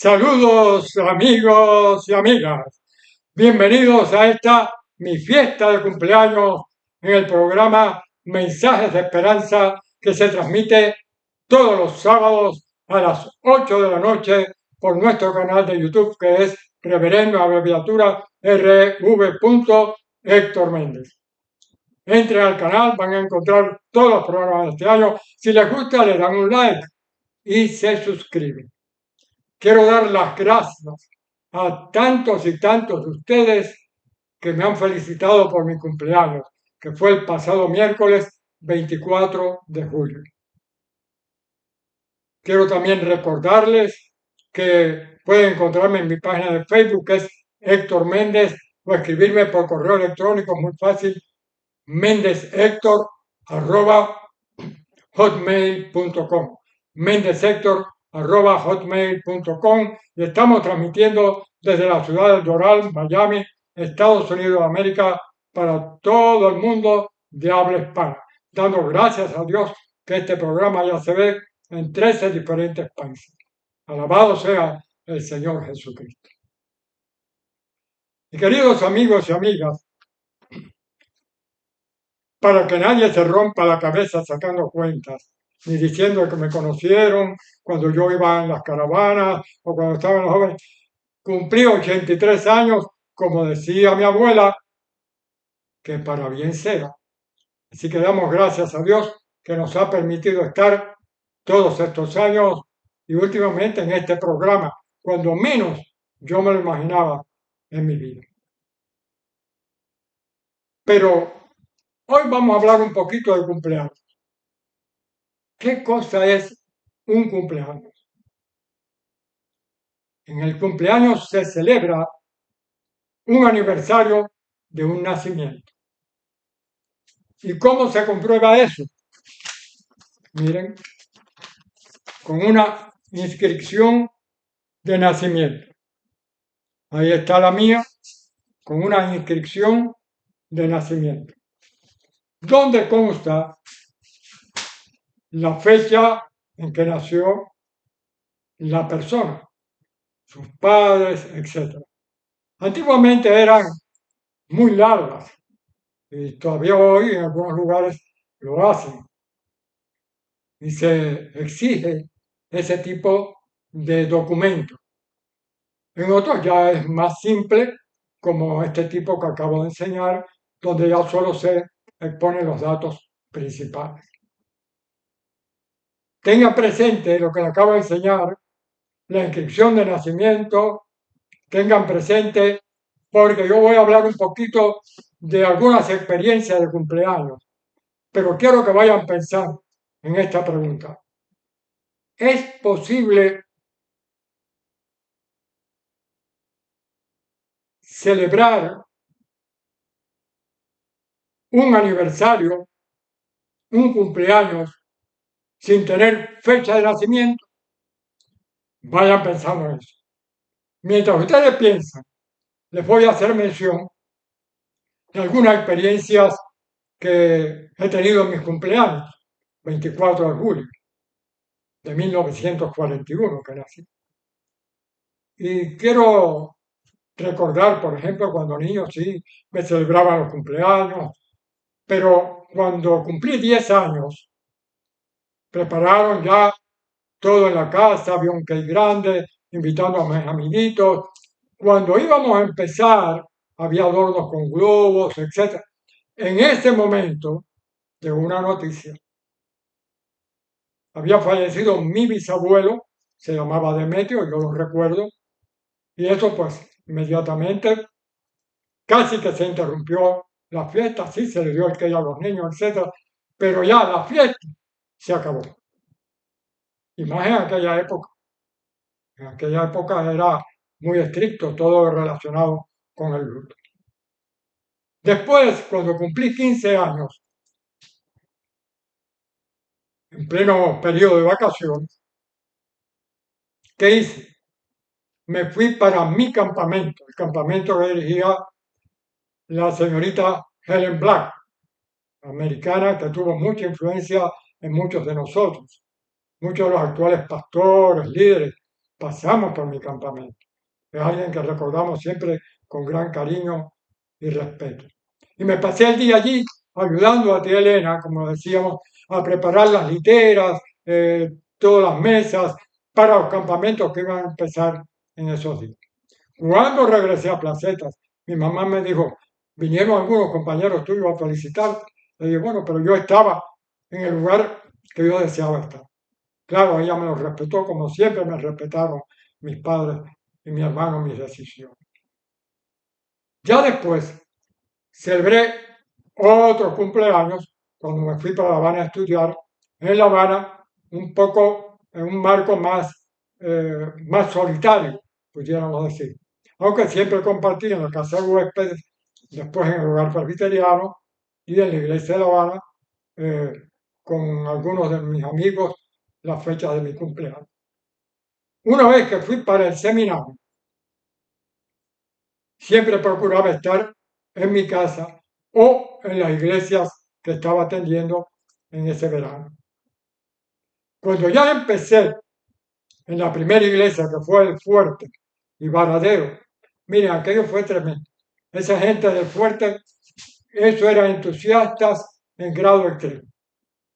Saludos amigos y amigas. Bienvenidos a esta mi fiesta de cumpleaños en el programa Mensajes de Esperanza que se transmite todos los sábados a las 8 de la noche por nuestro canal de YouTube que es Reverendo Abreviatura RV. Héctor Méndez. Entren al canal, van a encontrar todos los programas de este año. Si les gusta, le dan un like y se suscriben. Quiero dar las gracias a tantos y tantos de ustedes que me han felicitado por mi cumpleaños, que fue el pasado miércoles 24 de julio. Quiero también recordarles que pueden encontrarme en mi página de Facebook, que es Héctor Méndez, o escribirme por correo electrónico, muy fácil, mendezhector@hotmail.com. mendezhector@hotmail.com y estamos transmitiendo desde la ciudad de Doral, Miami, Estados Unidos de América, para todo el mundo de habla hispana, dando gracias a Dios que este programa ya se ve en 13 diferentes países. Alabado sea el Señor Jesucristo. Y queridos amigos y amigas, para que nadie se rompa la cabeza sacando cuentas, ni diciendo que me conocieron cuando yo iba en las caravanas o cuando estaba en los jóvenes. Cumplí 83 años, como decía mi abuela, que para bien sea. Así que damos gracias a Dios que nos ha permitido estar todos estos años y últimamente en este programa, cuando menos yo me lo imaginaba en mi vida. Pero hoy vamos a hablar un poquito de cumpleaños. ¿Qué cosa es un cumpleaños? En el cumpleaños se celebra un aniversario de un nacimiento. ¿Y cómo se comprueba eso? Miren, con una inscripción de nacimiento. Ahí está la mía, con una inscripción de nacimiento, donde consta la fecha en que nació la persona, sus padres, etc. Antiguamente eran muy largas y todavía hoy en algunos lugares lo hacen. Y se exige ese tipo de documento. En otros ya es más simple, como este tipo que acabo de enseñar, donde ya solo se exponen los datos principales. Tenga presente lo que le acabo de enseñar, la inscripción de nacimiento, tengan presente, porque yo voy a hablar un poquito de algunas experiencias de cumpleaños, pero quiero que vayan pensando en esta pregunta. ¿Es posible celebrar un aniversario, un cumpleaños, sin tener fecha de nacimiento? Vayan pensando en eso. Mientras ustedes piensan, les voy a hacer mención de algunas experiencias que he tenido en mis cumpleaños, 24 de julio de 1941 que nací. Y quiero recordar, por ejemplo, cuando niño sí me celebraban los cumpleaños, pero cuando cumplí 10 años, prepararon ya todo en la casa, había un cake grande, invitando a mis amiguitos. Cuando íbamos a empezar, había adornos con globos, etc. En ese momento llegó una noticia. Había fallecido mi bisabuelo, se llamaba Demetrio, yo lo recuerdo, y eso pues inmediatamente casi que se interrumpió la fiesta, sí se le dio el cake a los niños, etc. Pero ya la fiesta se acabó. Y más en aquella época. En aquella época era muy estricto todo lo relacionado con el luto. Después, cuando cumplí 15 años, en pleno periodo de vacaciones, ¿qué hice? Me fui para mi campamento, el campamento que dirigía la señorita Helen Black, americana que tuvo mucha influencia en muchos de nosotros, muchos de los actuales pastores, líderes. pasamos por mi campamento. Es alguien que recordamos siempre con gran cariño y respeto. Y me pasé el día allí ayudando a tía Elena, como decíamos, a preparar las literas, todas las mesas para los campamentos que iban a empezar en esos días. Cuando regresé a Placetas, mi mamá me dijo, vinieron algunos compañeros tuyos a felicitarte. Le dije, bueno, pero yo estaba en el lugar que yo deseaba estar. Claro, ella me lo respetó como siempre me respetaron mis padres y mi hermano mis decisiones. Ya después celebré otro cumpleaños cuando me fui para La Habana a estudiar. En La Habana, un poco en un marco más solitario, pudiéramos decir. Aunque siempre compartí en la casa de huéspedes, después en el hogar presbiteriano y en la iglesia de La Habana, eh, con algunos de mis amigos, la fecha de mi cumpleaños. Una vez que fui para el seminario, siempre procuraba estar en mi casa o en las iglesias que estaba atendiendo en ese verano. Cuando ya empecé en la primera iglesia, que fue el Fuerte y Varadero, miren, aquello fue tremendo. Esa gente del Fuerte, eso eran entusiastas en grado extremo.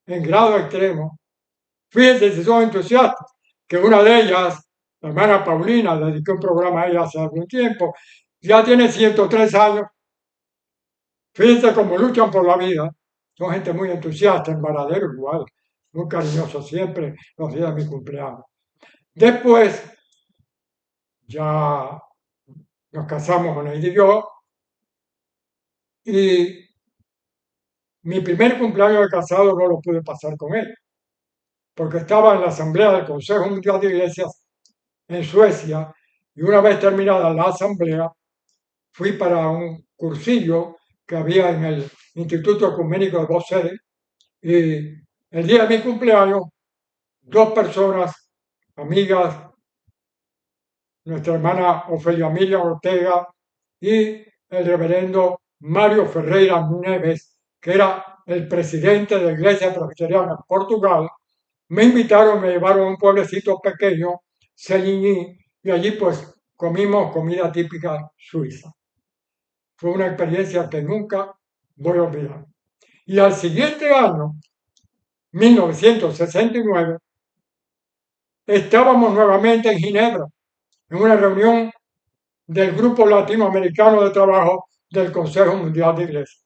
En grado extremo. Fíjense si son entusiastas, que una de ellas, la hermana Paulina, dediqué un programa a ella hace algún tiempo, ya tiene 103 años. Fíjense cómo luchan por la vida. Son gente muy entusiasta, en Varadero igual, muy cariñoso siempre los días de mi cumpleaños. Después, ya nos casamos con ella y yo, y mi primer cumpleaños de casado no lo pude pasar con él, porque estaba en la asamblea del Consejo Mundial de Iglesias en Suecia, y una vez terminada la asamblea, fui para un cursillo que había en el Instituto Ecuménico de Bosere, y el día de mi cumpleaños, dos personas, amigas, nuestra hermana Ofelia Emilia Ortega y el reverendo Mario Ferreira Neves, que era el presidente de la Iglesia Presbiteriana en Portugal, me invitaron, me llevaron a un pueblecito pequeño, Seligny, y allí pues comimos comida típica suiza. Fue una experiencia que nunca voy a olvidar. Y al siguiente año, 1969, estábamos nuevamente en Ginebra, en una reunión del Grupo Latinoamericano de Trabajo del Consejo Mundial de Iglesias.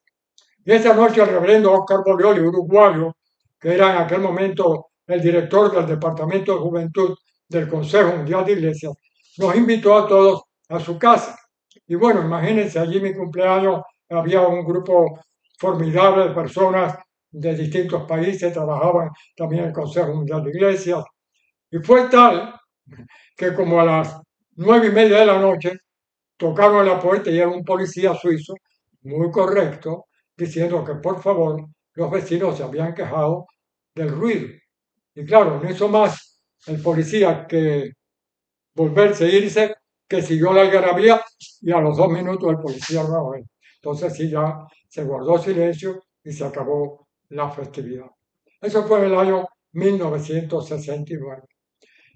Y esa noche el reverendo Oscar Bolioli, uruguayo, que era en aquel momento el director del Departamento de Juventud del Consejo Mundial de Iglesias, nos invitó a todos a su casa. Y bueno, imagínense, allí mi cumpleaños había un grupo formidable de personas de distintos países, trabajaban también en el Consejo Mundial de Iglesias. Y fue tal que como a las 9:30 de la noche tocaron a la puerta y era un policía suizo, muy correcto, diciendo que por favor los vecinos se habían quejado del ruido. Y claro, no hizo más el policía que volverse e irse, que siguió la algarabía y a los 2 minutos el policía nuevamente. Entonces sí, ya se guardó silencio y se acabó la festividad. Eso fue en el año 1969.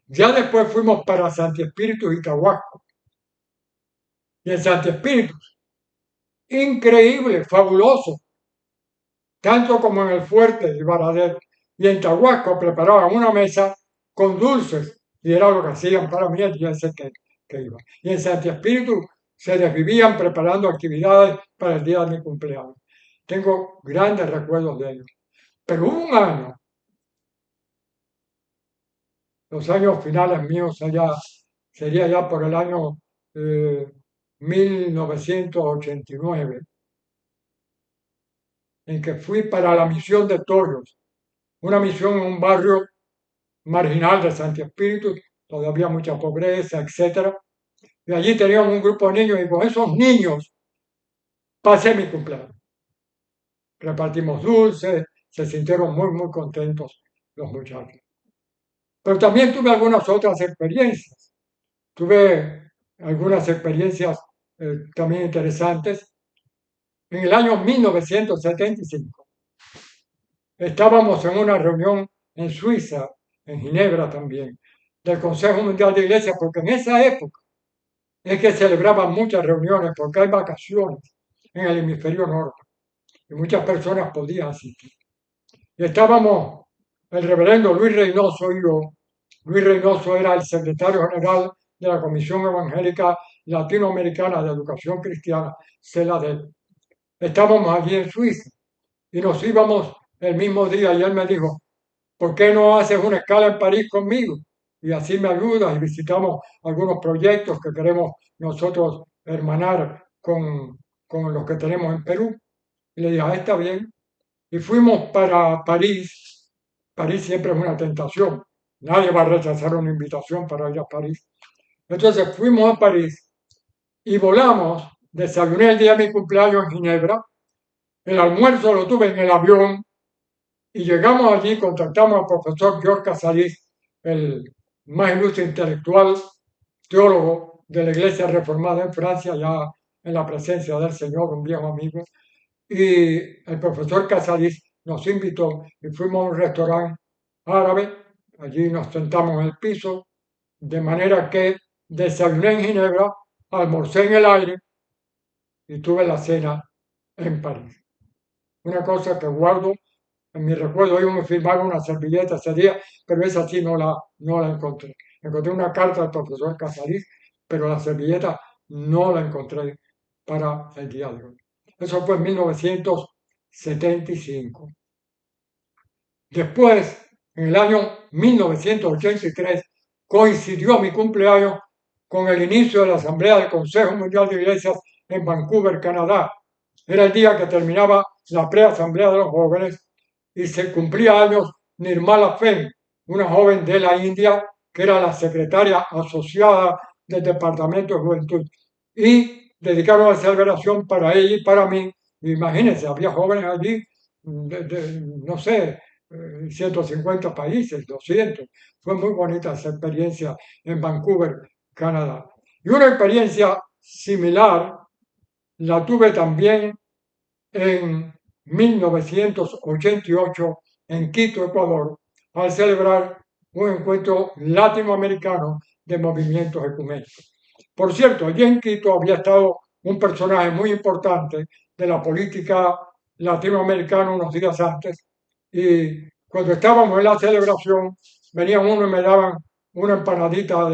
Ya después fuimos para Santi Espíritu y Tahuasco. Y en Santi Espíritu, increíble, fabuloso, tanto como en el Fuerte de Varadero. Y en Tahuasco preparaban una mesa con dulces, y era lo que hacían para mí el día ese que iba. Y en Santi Espíritu se desvivían preparando actividades para el día de mi cumpleaños. Tengo grandes recuerdos de ellos. Pero hubo un año, los años finales míos sería ya por el año 1989, en que fui para la misión de Toros, una misión en un barrio marginal de Santi Espíritu, donde había mucha pobreza, etcétera. Y allí teníamos un grupo de niños y con esos niños pasé mi cumpleaños. Repartimos dulces, se sintieron muy, muy contentos los muchachos. Pero también tuve algunas otras experiencias. Tuve algunas experiencias también interesantes. En el año 1975 estábamos en una reunión en Suiza, en Ginebra también, del Consejo Mundial de Iglesias, porque en esa época es que celebraban muchas reuniones, porque hay vacaciones en el hemisferio norte y muchas personas podían asistir. Y estábamos el reverendo Luis Reynoso y yo. Luis Reynoso era el secretario general de la Comisión Evangélica Latinoamericana de Educación Cristiana, CELADEL. Estábamos allí en Suiza y nos íbamos el mismo día y él me dijo, ¿por qué no haces una escala en París conmigo? Y así me ayudas y visitamos algunos proyectos que queremos nosotros hermanar con los que tenemos en Perú. Y le dije, ah, está bien. Y fuimos para París. París siempre es una tentación. Nadie va a rechazar una invitación para ir a París. Entonces fuimos a París y volamos. Desayuné el día de mi cumpleaños en Ginebra. El almuerzo lo tuve en el avión y llegamos allí, contactamos al profesor George Casalis, el más ilustre intelectual, teólogo de la Iglesia Reformada en Francia, ya en la presencia del Señor, un viejo amigo. Y el profesor Casalis nos invitó y fuimos a un restaurante árabe. Allí nos sentamos en el piso, de manera que desayuné en Ginebra, almorcé en el aire y tuve la cena en París. Una cosa que guardo en mi recuerdo. Ellos me firmaron una servilleta ese día, pero esa sí no la encontré. Encontré una carta del profesor Casalis, pero la servilleta no la encontré para el día de hoy. Eso fue en 1975. Después, en el año 1983, coincidió mi cumpleaños con el inicio de la Asamblea del Consejo Mundial de Iglesias en Vancouver, Canadá. Era el día que terminaba la preasamblea de los jóvenes y se cumplía años Nirmala Sen, una joven de la India que era la secretaria asociada del Departamento de Juventud. Y dedicaron la celebración para ella y para mí. Imagínense, había jóvenes allí, no sé, 150 países, 200. Fue muy bonita esa experiencia en Vancouver, Canadá. Y una experiencia similar la tuve también en 1988 en Quito, Ecuador, al celebrar un encuentro latinoamericano de movimientos ecuménicos. Por cierto, allí en Quito había estado un personaje muy importante de la política latinoamericana unos días antes, y cuando estábamos en la celebración, venían uno y me daban una empanadita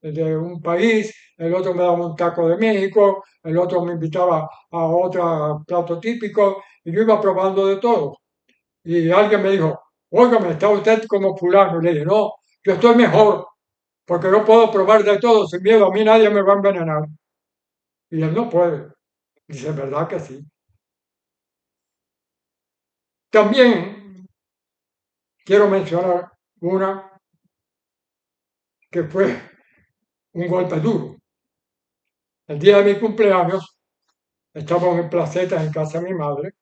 de un país, el otro me daba un taco de México, el otro me invitaba a otro plato típico y yo iba probando de todo. Y alguien me dijo, óigame, está usted como fulano. Y le dije, no, yo estoy mejor porque yo puedo probar de todo sin miedo, a mí nadie me va a envenenar. Y él no puede. Dice, ¿verdad que sí? También quiero mencionar una que fue un golpe duro. El día de mi cumpleaños estábamos en placetas en casa de mi madre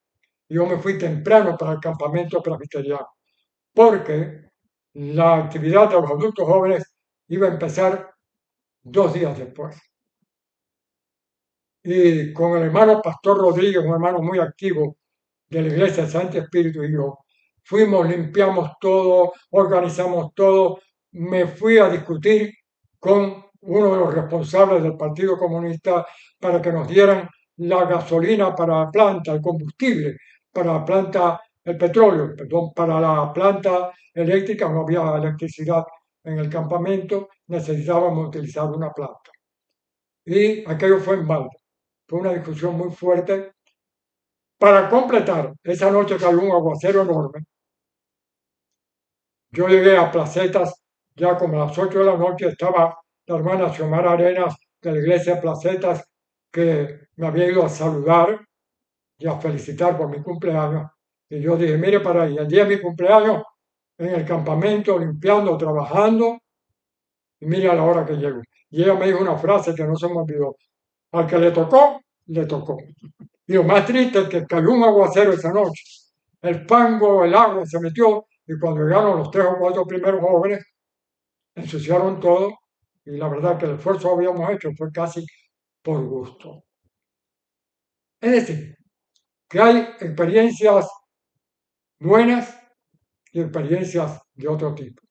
y yo me fui temprano para el campamento presbiteriano porque la actividad de los adultos jóvenes iba a empezar 2 días después. Y con el hermano Pastor Rodríguez, un hermano muy activo de la Iglesia de Santo Espíritu, y yo, fuimos, limpiamos todo, organizamos todo, me fui a discutir con uno de los responsables del Partido Comunista para que nos dieran la gasolina para la planta, el combustible para la planta, el petróleo, perdón, para la planta eléctrica. No había electricidad en el campamento, necesitábamos utilizar una planta. Y aquello fue en balde. Fue una discusión muy fuerte. Para completar, esa noche cayó un aguacero enorme. Yo llegué a Placetas ya como a las 8 de la noche. Estaba la hermana Xiomara Arenas de la iglesia de Placetas, que me había ido a saludar y a felicitar por mi cumpleaños. Y yo dije, mire para ahí, el día de mi cumpleaños en el campamento, limpiando, trabajando, y mire a la hora que llego. Y ella me dijo una frase que no se me olvidó. Al que le tocó, le tocó. Y lo más triste es que cayó un aguacero esa noche. El fango, el agua se metió y cuando llegaron los 3 o 4 primeros jóvenes, ensuciaron todo y la verdad que el esfuerzo que habíamos hecho fue casi por gusto. Es decir, que hay experiencias buenas y experiencias de otro tipo.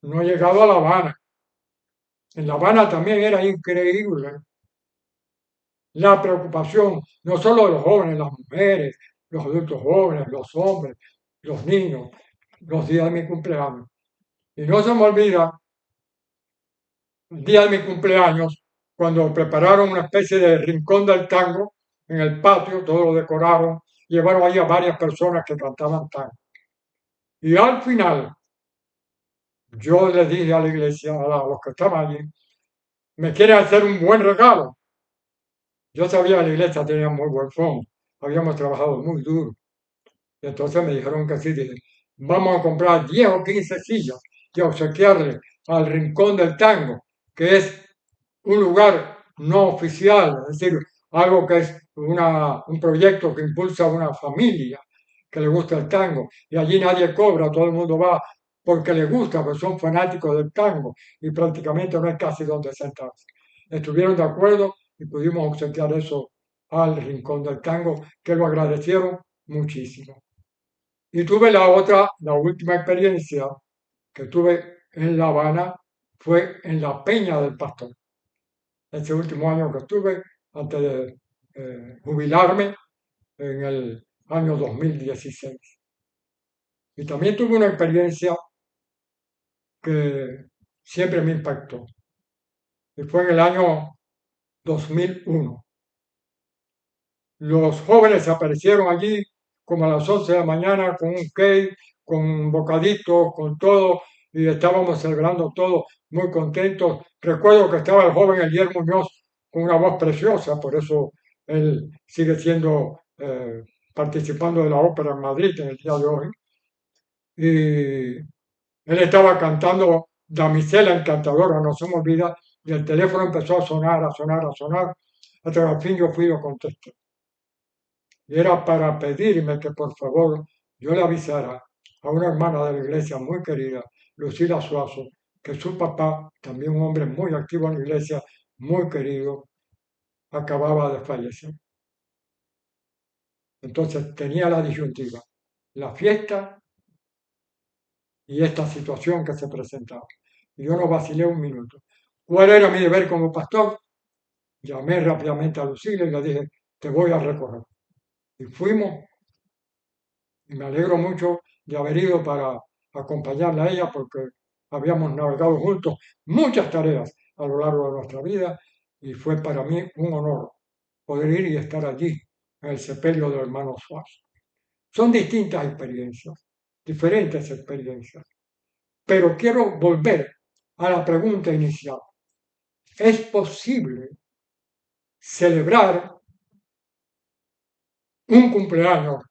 no he llegado a La Habana. En La Habana también era increíble la preocupación, no solo de los jóvenes, las mujeres, los adultos jóvenes, los hombres, los niños, los días de mi cumpleaños. Y no se me olvida el día de mi cumpleaños, cuando prepararon una especie de rincón del tango en el patio, todo lo decoraron, llevaron ahí a varias personas que cantaban tango. Y al final, yo les dije a la iglesia, a los que estaban allí, ¿me quieren hacer un buen regalo? Yo sabía que la iglesia tenía muy buen fondo, habíamos trabajado muy duro. Y entonces me dijeron que sí, dije, vamos a comprar 10 o 15 sillas y a obsequiarle al Rincón del Tango, que es un lugar no oficial, es decir, algo que es un proyecto que impulsa a una familia que le gusta el tango. Y allí nadie cobra, todo el mundo va porque le gusta, porque son fanáticos del tango y prácticamente no hay casi donde sentarse. Estuvieron de acuerdo y pudimos obsequiar eso al Rincón del Tango, que lo agradecieron muchísimo. Y tuve la última experiencia que tuve en La Habana fue en la Peña del Pastor. Ese último año que estuve, antes de jubilarme, en el año 2016. Y también tuve una experiencia que siempre me impactó. Y fue en el año 2001. Los jóvenes aparecieron allí como a las 11 de la mañana con un cake, con bocaditos, con todo, y estábamos celebrando todo muy contentos. Recuerdo que estaba el joven Eliel Muñoz con una voz preciosa, por eso él sigue siendo, participando de la ópera en Madrid en el día de hoy. Y él estaba cantando Damisela Encantadora, no se me olvida, y el teléfono empezó a sonar, a sonar, a sonar, hasta que al fin yo fui y lo contesté. Y era para pedirme que por favor yo le avisara a una hermana de la iglesia muy querida, Lucila Suazo, que su papá, también un hombre muy activo en la iglesia, muy querido, acababa de fallecer. Entonces tenía la disyuntiva, la fiesta y esta situación que se presentaba. Y yo no vacilé un minuto. ¿Cuál era mi deber como pastor? Llamé rápidamente a Lucila y le dije, te voy a recorrer. Y fuimos, y me alegro mucho de haber ido para acompañarla a ella porque habíamos navegado juntos muchas tareas a lo largo de nuestra vida y fue para mí un honor poder ir y estar allí en el sepelio del hermano Suárez. Son distintas experiencias, diferentes experiencias, pero quiero volver a la pregunta inicial. ¿Es posible celebrar un cumpleaños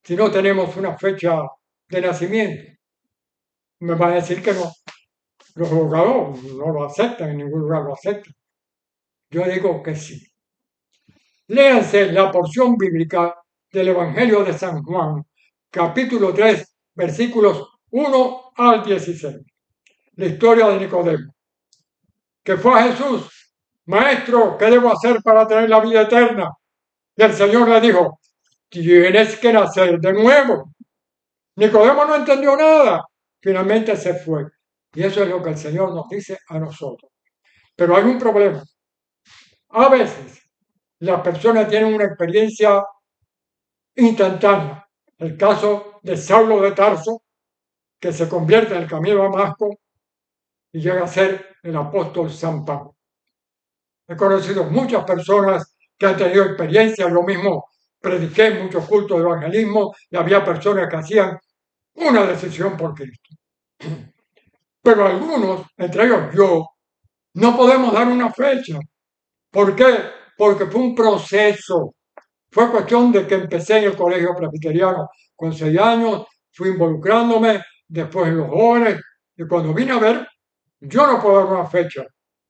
si no tenemos una fecha de nacimiento? Me va a decir que no. Los abogados no lo aceptan, en ningún lugar lo aceptan. Yo digo que sí. Léanse la porción bíblica del Evangelio de San Juan, capítulo 3, versículos 1 al 16. La historia de Nicodemo, que fue a Jesús, Maestro, ¿qué debo hacer para tener la vida eterna? Y el Señor le dijo, tienes que nacer de nuevo. Nicodemo no entendió nada. Finalmente se fue. Y eso es lo que el Señor nos dice a nosotros. Pero hay un problema. A veces las personas tienen una experiencia instantánea. El caso de Saulo de Tarso, que se convierte en el camino a Damasco y llega a ser el apóstol San Pablo. He conocido muchas personas que han tenido experiencias, yo mismo prediqué en muchos cultos de evangelismo y había personas que hacían una decisión por Cristo. Pero algunos, entre ellos yo, no podemos dar una fecha. ¿Por qué? Porque fue un proceso. Fue cuestión de que empecé en el colegio presbiteriano con 6 años, fui involucrándome, después en los jóvenes, y cuando vine a ver, yo no puedo dar una fecha.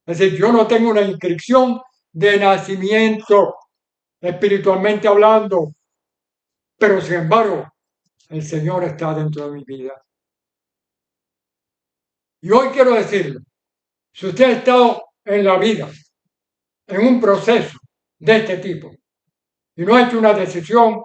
Es decir, yo no tengo una inscripción de nacimiento, espiritualmente hablando, pero sin embargo, el Señor está dentro de mi vida. Y hoy quiero decirle, si usted ha estado en la vida, en un proceso de este tipo, y no ha hecho una decisión,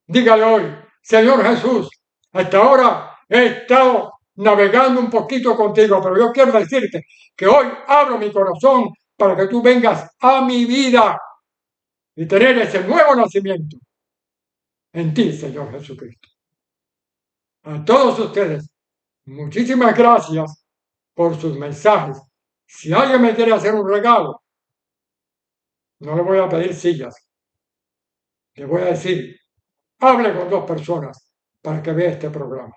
dígale hoy, Señor Jesús, hasta ahora he estado navegando un poquito contigo, pero yo quiero decirte que hoy abro mi corazón para que tú vengas a mi vida y tener ese nuevo nacimiento en ti, Señor Jesucristo. A todos ustedes, muchísimas gracias por sus mensajes. Si alguien me quiere hacer un regalo, no le voy a pedir sillas. Le voy a decir, hable con 2 personas para que vea este programa.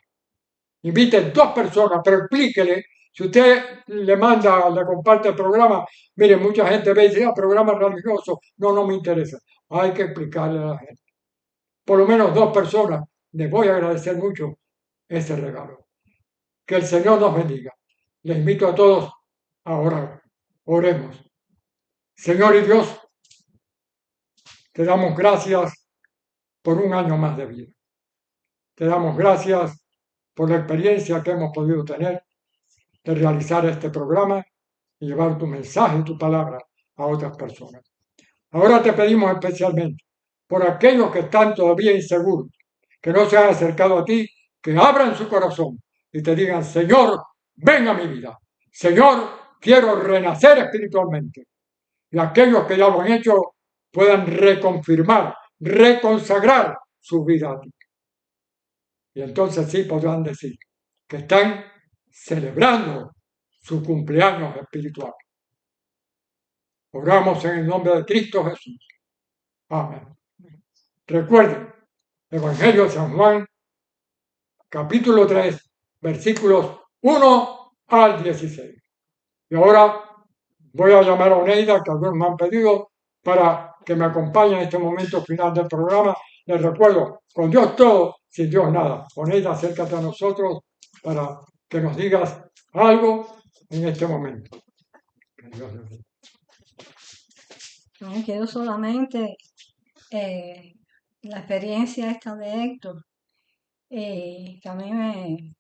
Invite 2 personas, pero explíquele. Si usted le manda, le comparte el programa, mire, mucha gente ve y dice, programa religioso. No, no me interesa. Hay que explicarle a la gente. Por lo menos 2 personas. Les voy a agradecer mucho ese regalo. Que el Señor nos bendiga. Les invito a todos a orar. Oremos. Señor y Dios, te damos gracias por un año más de vida. Te damos gracias por la experiencia que hemos podido tener de realizar este programa y llevar tu mensaje y tu palabra a otras personas. Ahora te pedimos especialmente por aquellos que están todavía inseguros, que no se han acercado a ti, que abran su corazón y te digan, Señor, ven a mi vida. Señor, quiero renacer espiritualmente. Y aquellos que ya lo han hecho puedan reconfirmar, reconsagrar su vida a ti. Y entonces sí podrán decir que están celebrando su cumpleaños espiritual. Oramos en el nombre de Cristo Jesús. Amén. Recuerden, Evangelio de San Juan, capítulo 3, versículos 1 al 16. Y ahora voy a llamar a Oneida, que algunos me han pedido, para que me acompañe en este momento final del programa. Les recuerdo, con Dios todo, sin Dios nada. Oneida, acércate a nosotros para que nos digas algo en este momento. No, quiero solamente la experiencia esta de Héctor, que a mí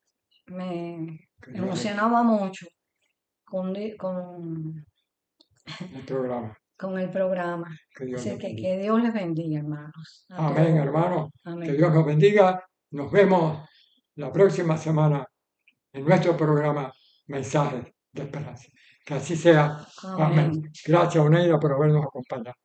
me emocionaba mucho con el programa. con el programa. Así que Dios les bendiga, hermanos. Amén, hermanos. Amén. Que Dios nos bendiga. Nos vemos la próxima semana en nuestro programa Mensajes de Esperanza. Que así sea. Amén. Gracias, Oneida, por habernos acompañado.